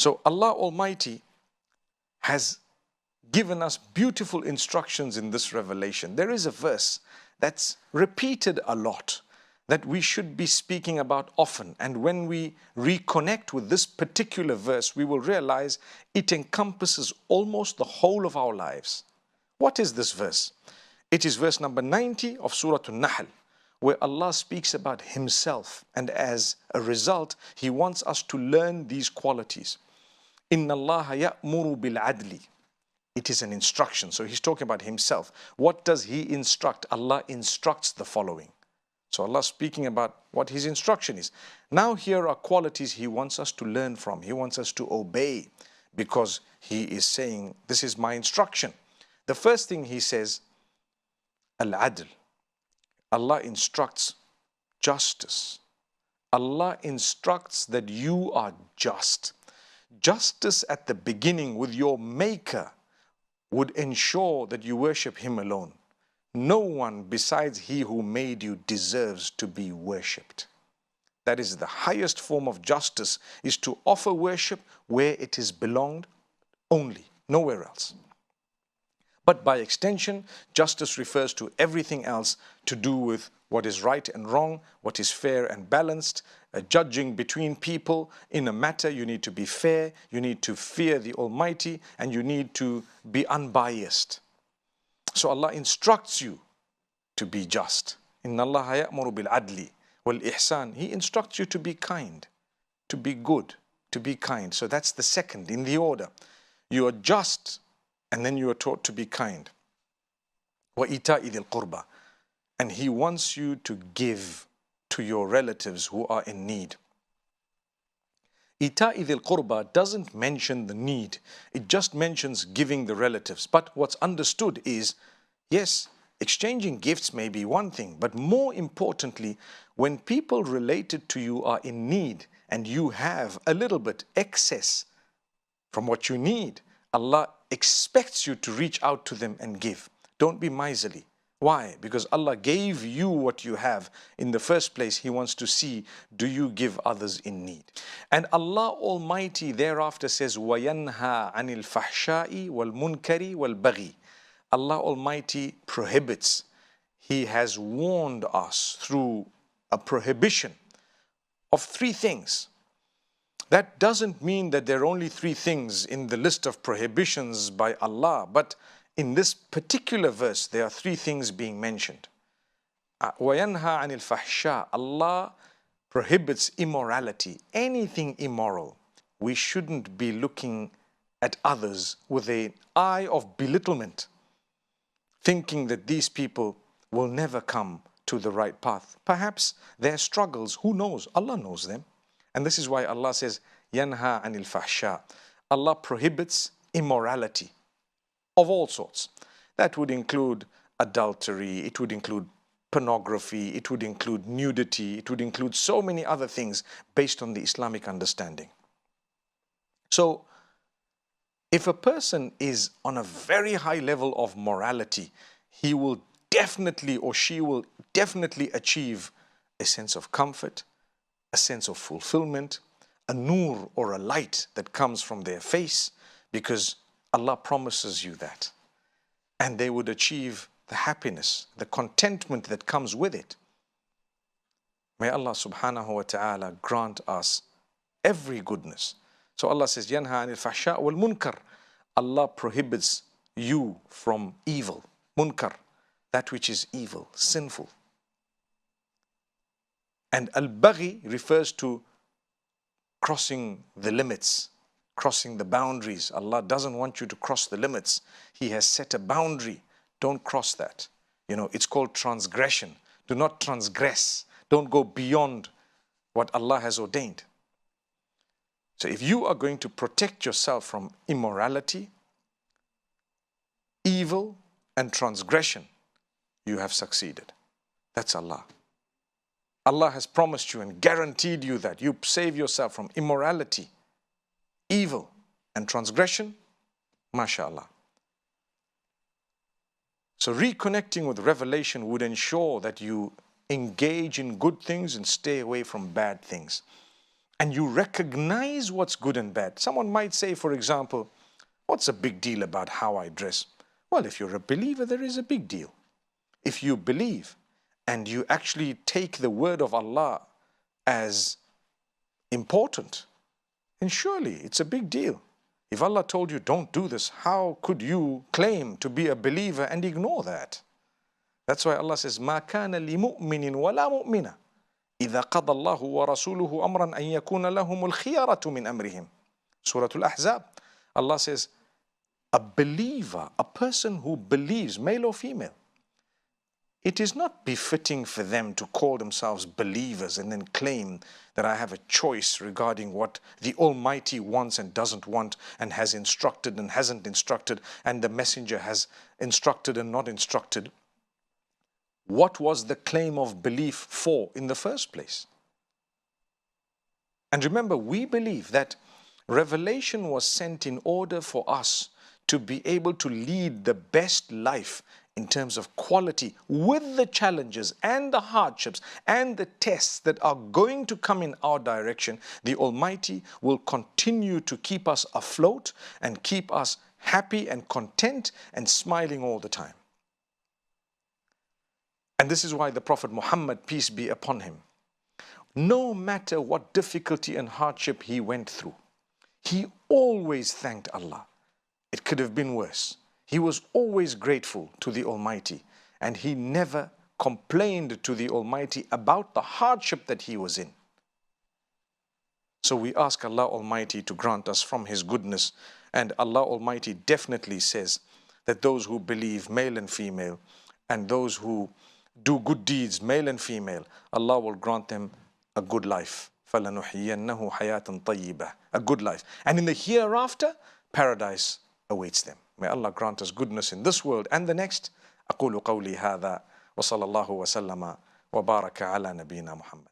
So Allah Almighty has given us beautiful instructions in this revelation. There is a verse that's repeated a lot that we should be speaking about often. And when we reconnect with this particular verse, we will realize it encompasses almost the whole of our lives. What is this verse? It is verse number 90 of Surah An-Nahl, where Allah speaks about Himself. And as a result, He wants us to learn these qualities. Inna Allah ya'muru bil adli. It is an instruction. So He's talking about Himself. What does He instruct? Allah instructs the following. So Allah is speaking about what His instruction is. Now here are qualities He wants us to learn from. He wants us to obey because He is saying, this is my instruction. The first thing He says, Al-Adl. Allah instructs justice. Allah instructs that you are just. Justice at the beginning with your Maker would ensure that you worship Him alone. No one besides He who made you deserves to be worshipped. That is the highest form of justice, is to offer worship where it is belonged only, nowhere else. But by extension, justice refers to everything else to do with what is right and wrong, what is fair and balanced, judging between people. In a matter, you need to be fair, you need to fear the Almighty, and you need to be unbiased. So Allah instructs you to be just. Inna Allah ya'muru bil adli wal ihsan. He instructs you to be kind, to be good, to be kind. So that's the second in the order. You are just, and then you are taught to be kind. Wa ita'i dhil qurba. And He wants you to give to your relatives who are in need. Ita'i dhil qurba doesn't mention the need. It just mentions giving the relatives. But what's understood is, yes, exchanging gifts may be one thing, but more importantly, when people related to you are in need and you have a little bit excess from what you need, Allah expects you to reach out to them and give. Don't be miserly. Why? Because Allah gave you what you have. In the first place, He wants to see, do you give others in need? And Allah Almighty thereafter says, وَيَنْهَا عَنِ الْفَحْشَاءِ وَالْمُنْكَرِ وَالْبَغِي. Allah Almighty prohibits. He has warned us through a prohibition of three things. That doesn't mean that there are only three things in the list of prohibitions by Allah, but in this particular verse, there are three things being mentioned. وَيَنْهَا عَنِ الْفَحْشَاءِ. Allah prohibits immorality, anything immoral. We shouldn't be looking at others with an eye of belittlement, thinking that these people will never come to the right path. Perhaps their struggles, who knows? Allah knows them. And this is why Allah says, يَنْهَا عَنِ الْفَحْشَاءِ. Allah prohibits immorality of all sorts. That would include adultery, it would include pornography, it would include nudity, it would include so many other things based on the Islamic understanding. So, if a person is on a very high level of morality, he will definitely, or she will definitely achieve a sense of comfort, a sense of fulfillment, a nur or a light that comes from their face, because Allah promises you that. And they would achieve the happiness, the contentment that comes with it. May Allah subhanahu wa ta'ala grant us every goodness. So Allah says, يَنْهَا عَنِ الْفَحْشَاءِ وَالْمُنْكَرِ. Allah prohibits you from evil. Munkar, that which is evil, sinful. And al-baghi refers to crossing the limits, crossing the boundaries. Allah doesn't want you to cross the limits. He has set a boundary. Don't cross that. You know, it's called transgression. Do not transgress. Don't go beyond what Allah has ordained. So if you are going to protect yourself from immorality, evil, and transgression, you have succeeded. That's Allah. Allah has promised you and guaranteed you that you save yourself from immorality, evil, and transgression. MashaAllah. So reconnecting with revelation would ensure that you engage in good things and stay away from bad things. and you recognize what's good and bad. Someone might say, for example, what's a big deal about how I dress? Well, if you're a believer, there is a big deal. If you believe and you actually take the word of Allah as important, then surely it's a big deal. If Allah told you don't do this, how could you claim to be a believer and ignore that? That's why Allah says, مَا كَانَ لِمُؤْمِنٍ وَلَا مُؤْمِنَةٍ إِذَا قَضَى اللَّهُ وَرَسُولُهُ أَمْرًا أَن يَكُونَ لَهُمُ الْخِيَرَةُ مِنْ أَمْرِهِمْ. Surah Al-Ahzab. Allah says, a believer, a person who believes, male or female, it is not befitting for them to call themselves believers and then claim that I have a choice regarding what the Almighty wants and doesn't want, and has instructed and hasn't instructed, and the messenger has instructed and not instructed. What was the claim of belief for in the first place? And remember, we believe that revelation was sent in order for us to be able to lead the best life in terms of quality, with the challenges and the hardships and the tests that are going to come in our direction. The Almighty will continue to keep us afloat and keep us happy and content and smiling all the time. And this is why the Prophet Muhammad, peace be upon him, no matter what difficulty and hardship he went through, he always thanked Allah. It could have been worse. He was always grateful to the Almighty, and he never complained to the Almighty about the hardship that he was in. So we ask Allah Almighty to grant us from His goodness, and Allah Almighty definitely says that those who believe, male and female, and those who do good deeds, male and female, Allah will grant them a good life. فَلَنُحْيِيَنَّهُ حَيَاةً طَيِّبَةً, a good life. And in the hereafter, paradise awaits them. May Allah grant us goodness in this world and the next. أقول قولي هذا وصلى الله وسلم وبارك على نبينا محمد.